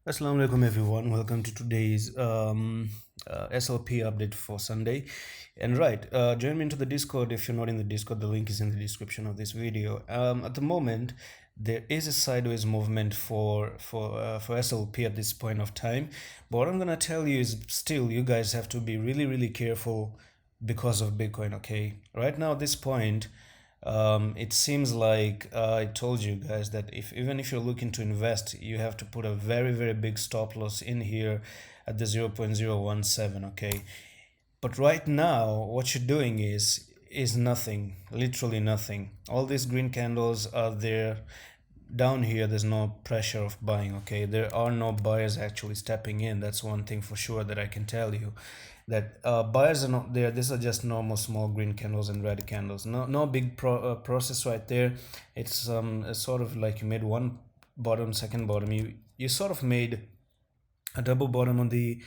Assalamu alaikum everyone. Welcome to today's SLP update for Sunday. And join me into the Discord. If you're not in the Discord, the link is in the description of this video. At the moment, there is a sideways movement for SLP at this point of time. But what I'm gonna tell you is still you guys have to be really careful because of Bitcoin. Okay, right now at this point. It seems like I told you guys that even if you're looking to invest, you have to put a very big stop loss in here at the 0.017. Okay, but right now what you're doing is nothing, literally nothing. All these green candles are there. Down here there's no pressure of buying. Okay, there are no buyers actually stepping in. That's one thing for sure that I can tell you, that buyers are not there. These are just normal small green candles and red candles. No big process right there. It's sort of like you made one bottom, second bottom. You sort of made a double bottom on the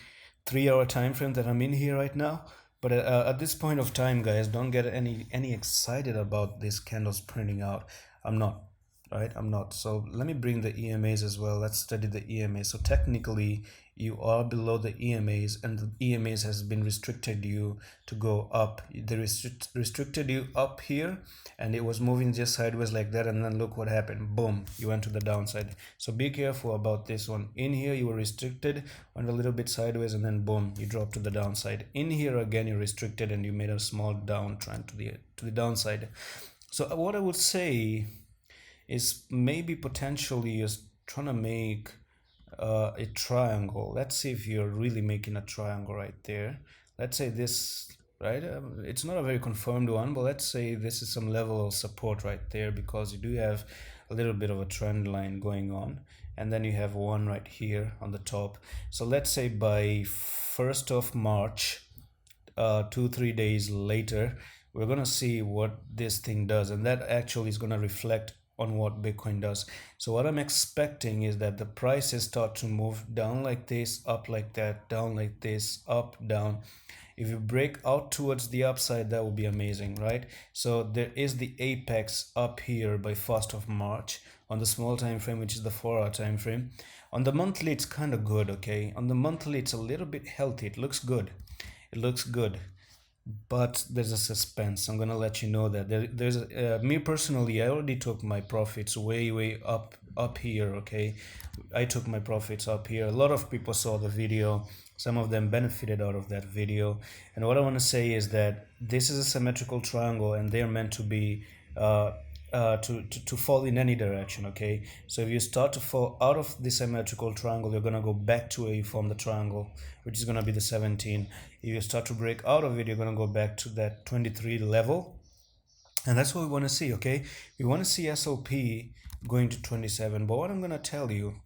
3 hour time frame that I'm in here right now. But at this point of time, guys, don't get any excited about these candles printing out. I'm not. Right, I'm not. So let me bring the EMAs as well. Let's study the EMAs. So technically you are below the EMAs, and the EMAs has been restricted you to go up. They restricted you up here, and it was moving just sideways like that, and then look what happened. Boom, you went to the downside. So be careful about this one. In here you were restricted, went a little bit sideways, and then boom, you dropped to the downside. In here again you're restricted, and you made a small downtrend to the downside. So what I would say is maybe potentially you're trying to make a triangle. Let's see if you're really making a triangle right there. Let's say this, right? It's not a very confirmed one, but let's say this is some level of support right there, because you do have a little bit of a trend line going on, and then you have one right here on the top. So let's say by 1st of March, 2-3 days later, we're gonna see what this thing does, and that actually is gonna reflect on what Bitcoin does. So what I'm expecting is that the prices start to move down like this, up like that, down like this, up, down. If you break out towards the upside, that would be amazing, right? So there is the apex up here by 1st of March on the small time frame, which is the 4 hour time frame. On the monthly, it's kind of good. Okay, on the monthly, it's a little bit healthy. It looks good. It looks good. But there's a suspense. I'm gonna let you know that there's me personally, I already took my profits way up here. Okay, I took my profits up here. A lot of people saw the video. Some of them benefited out of that video. And what I want to say is that this is a symmetrical triangle, and they're meant to be to fall in any direction. Okay, so if you start to fall out of the symmetrical triangle, you're gonna go back to where you formed the triangle, which is gonna be the 17. If you start to break out of it, you're gonna go back to that 23 level, and that's what we want to see. Okay, we want to see SLP going to 27. But what I'm gonna tell you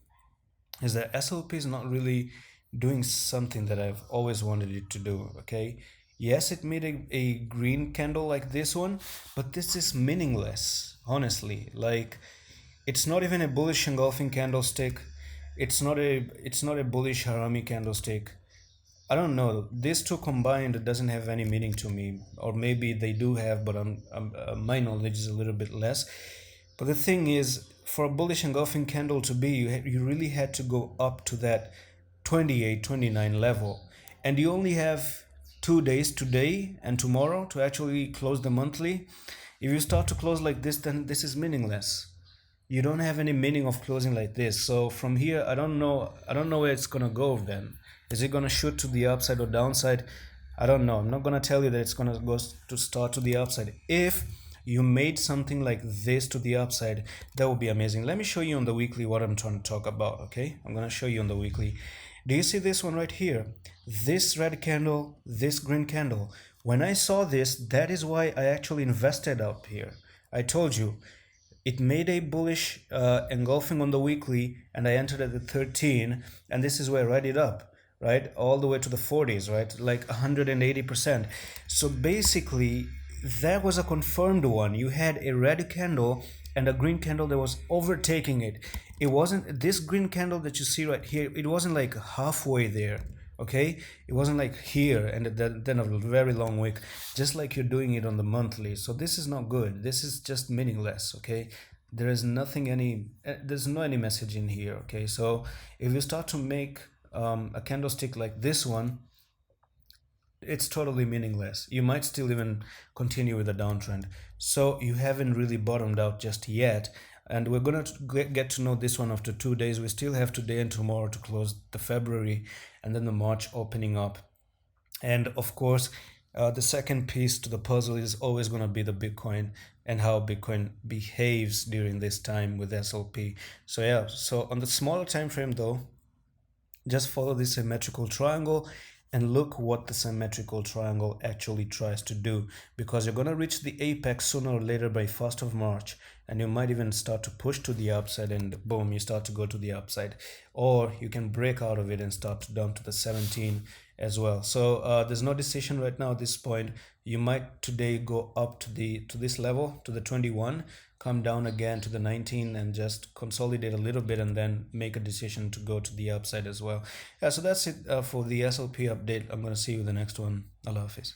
is that SLP is not really doing something that I've always wanted it to do. Okay, yes, it made a green candle like this one, but this is meaningless, honestly. Like, it's not even a bullish engulfing candlestick. It's not a bullish harami candlestick. I don't know. These two combined doesn't have any meaning to me, or maybe they do have, but my knowledge is a little bit less. But the thing is, for a bullish engulfing candle to be, you really had to go up to that 28, 29 level, and you only have 2 days, today and tomorrow, to actually close the monthly. If you start to close like this, then this is meaningless. You don't have any meaning of closing like this. So from here, I don't know where it's gonna go then. Is it gonna shoot to the upside or downside? I don't know. I'm not gonna tell you that it's gonna go to start to the upside. If you made something like this to the upside, that would be amazing. Let me show you on the weekly what I'm trying to talk about. Okay, I'm gonna show you on the weekly. Do you see this one right here? This red candle, this green candle. When I saw this, that is why I actually invested up here. I told you, it made a bullish engulfing on the weekly, and I entered at the 13, and this is where I read it up, right? All the way to the 40s, right? Like 180%. So basically, that was a confirmed one. You had a red candle and a green candle that was overtaking it. It wasn't this green candle that you see right here. It wasn't like halfway there. Okay, it wasn't like here and then a very long wick, just like you're doing it on the monthly. So this is not good. This is just meaningless. Okay, there is nothing any there's no any message in here. Okay, so if you start to make a candlestick like this one, it's totally meaningless. You might still even continue with the downtrend. So you haven't really bottomed out just yet. And we're going to get to know this one after 2 days. We still have today and tomorrow to close the February and then the March opening up. And of course, the second piece to the puzzle is always going to be the Bitcoin and how Bitcoin behaves during this time with SLP. So yeah, so on the smaller time frame though, just follow this symmetrical triangle and look what the symmetrical triangle actually tries to do, because you're going to reach the apex sooner or later by 1st of March, and you might even start to push to the upside and boom, you start to go to the upside, or you can break out of it and start down to the 17 as well. So there's no decision right now at this point. You might today go up to this level, to the 21, come down again to the 19 and just consolidate a little bit and then make a decision to go to the upside as well. Yeah, so that's it for the SLP update. I'm going to see you in the next one. Allah Hafiz.